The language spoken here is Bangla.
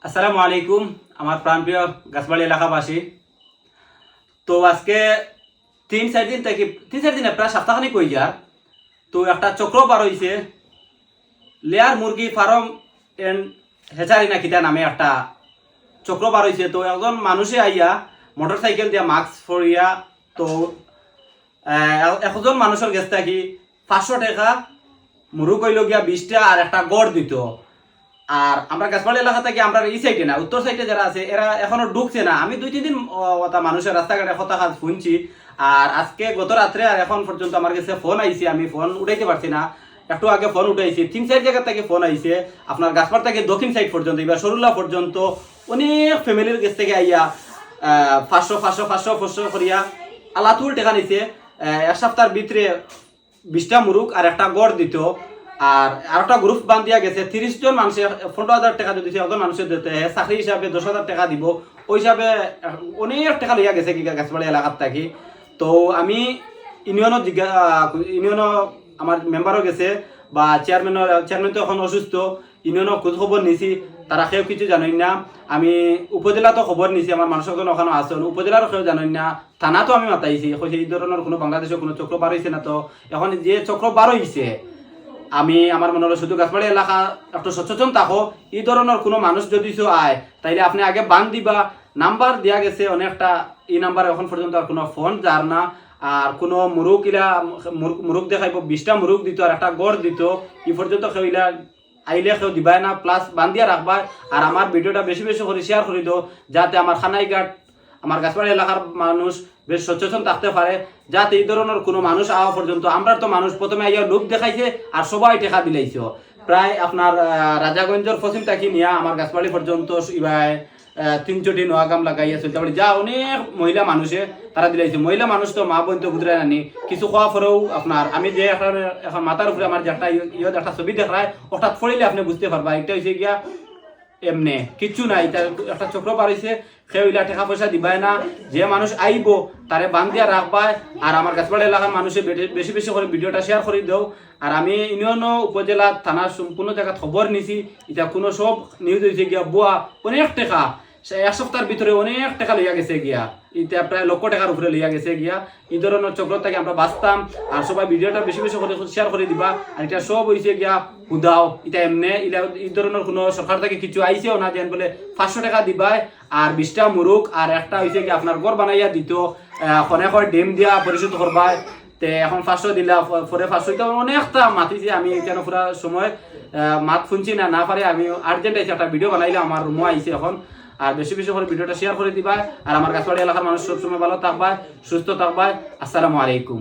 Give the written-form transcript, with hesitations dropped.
আসসালামু আলাইকুম আমার প্রাণপ্রিয় গাছবাড়ি এলাকাবাসী। তো আজকে 3-4 দিন প্রায় সপ্তাহখানিক হয়ে যার তো একটা চক্র বার হয়েছে লেয়ার মুরগি ফার্ম এন্ড হেচারি না কিতা নামে একটা চক্র বার হয়েছে। তো একজন মানুষে আইয়া মোটর সাইকেল দিয়া মাস্ক পরিয়া তো একজন মানুষের কাছ থেকে 500 টাকা মুরগ হইল গিয়া 20টা আর একটা গড় দিত। আর আমরা গাছপাড়া এলাকা থেকে আমরা এই সাইডে না উত্তর সাইডে যারা আছে এরা এখনো ঢুকছে না। আমি 2-3 দিন মানুষের রাস্তাঘাটে কথা কাজ শুনছি। আর আজকে গত রাত্রে আর এখন পর্যন্ত আমার কাছে ফোন আইছে, আমি ফোন উঠাইতে পারছি না। একটু আগে ফোন উঠাইছি 3-4 জায়গা থেকে ফোন আইছে আপনার গাছপাড়া থেকে দক্ষিণ সাইড পর্যন্ত এবার সরুল্লা পর্যন্ত অনেক ফ্যামিলির কাছ থেকে আইয়া 500 করিয়া আলাতুল টাকা নিছে। এক সপ্তাহের ভিতরে 20টা মুরগ আর একটা গড় দিত। আর একটা গ্রুপ বান্ধিয়া গেছে 30 জন মানুষের 15,000 টাকা দিতে একজন মানুষের দিতে চাকরি হিসাবে 10,000 টাকা দিব, ওই হিসাবে অনেক টাকা লইয়া গেছে কি গাছপাড়া এলাকার থাকি। তো আমি ইউনিয়নও আমার মেম্বারও গেছে বা চেয়ারম্যান তো এখন অসুস্থ, ইউনিয়নও খোঁজ খবর নিছি, তারা কেউ কিছু জানেন না। আমি উপজেলা তো খবর নিছি, আমার মানুষজন ওখানে আসেন, উপজেলারও কেউ জানেন না। থানা তো আমি মাতাইছি, এই ধরনের কোনো বাংলাদেশে কোনো চক্র বার হয়েছে না। তো এখন যে চক্র বার হয়েছে আমি আমার মনে হলো শুধু গাছপাড়া এলাকা একটু সচেতন থাকো। এই ধরনের কোনো মানুষ যদি আয় তাইলে আপনি আগে বান দিবা। নাম্বার দেওয়া গেছে অনেকটা, এই নাম্বার এখন পর্যন্ত আর কোনো ফোন যার না। আর কোনো মুরগ দেখাইব 20টা মুরগ দিত আর একটা গড় দিত, এই পর্যন্ত খেলা আইলে কেউ দিবাই না, প্লাস বান্ধিয়া রাখবা। আর আমার ভিডিওটা বেশি বেশি করে শেয়ার করে দিও যাতে আমার খানাইঘাট আমার গাছপাড়া এলাকার মানুষ বেশ সচেতন থাকতে পারে, যাতে এই ধরনের কোনো মানুষ আওয়া পর্যন্ত। আমরা তো মানুষ প্রথমে আইয়া লোক দেখাইছে আর সবাই টেকা দিলাইছে। প্রায় আপনার রাজাগঞ্জের পশ্চিম থাকি নিয়া আমার গাছপাড়ি পর্যন্ত এবার 3 চটি নোয়াগাম লাগাইয়া চলতে পারি, যা অনেক মহিলা মানুষে তারা দিলাইছে। মহিলা মানুষ তো মা বোন তো বুঝরাই নানি কিছু খাওয়া পরেও আপনার আমি যে এখন মাথার উপরে আমার যে একটা একটা ছবি দেখায় হঠাৎ পড়িলে আপনি বুঝতে পারবা এটা হয়েছে গিয়া এমনি কিচ্ছু নাই। একটা চক্র পারিছে, সেগুলা টাকা পয়সা দিবাই না। যে মানুষ আইব তারে বান্ধিয়া রাখবাই। আর আমার গাছপাড়া এলাকার মানুষের বেশি বেশি করে ভিডিওটা শেয়ার করে দেও। আর আমি ইউনিয়ন উপজেলা থানার সম্পূর্ণ জায়গা খবর নিছি, এটা কোনো সব নিউজ হয়েছে গিয়া বুয়া অনেক টাকা এক সপ্তাহের ভিতরে অনেক টাকা লইয়া গেছে গিয়া, এটা প্রায় 1,00,000 টাকার উপরে লইয়া গেছে গিয়া। এই ধরনের চক্র থেকে আমরা বাঁচতাম। আর সবাই ভিডিওটা বেশি বেশি করে শেয়ার করে দিবা। আর এটা সব হয়েছে গিয়া হুদাও, এটা এমনি এই ধরনের কোনো সরকার থেকে কিছু আইছেও না যেন বলে 500 টাকা দিবাই আর 20টা মুরগ আর একটা হয়েছে গিয়া আপনার ঘর বানাইয়া দিত, অনেক ডেম দিয়া পরিশোধ করবাই। তে এখন 500 দিলা পরে 500 অনেকটা মাতিছে। আমি কেন পুরা সময় মাত শুনছি না পারে আমি আর্জেন্ট আইসি একটা ভিডিও বানাইলে আমার রুমও আইসি এখন। আর বেশি বেশি করে ভিডিওটা শেয়ার করে দিবা। আর আমার গাছপাড়া এলাকার মানুষ সবসময় ভালো থাকবা, সুস্থ থাকবা। আসসালামু আলাইকুম।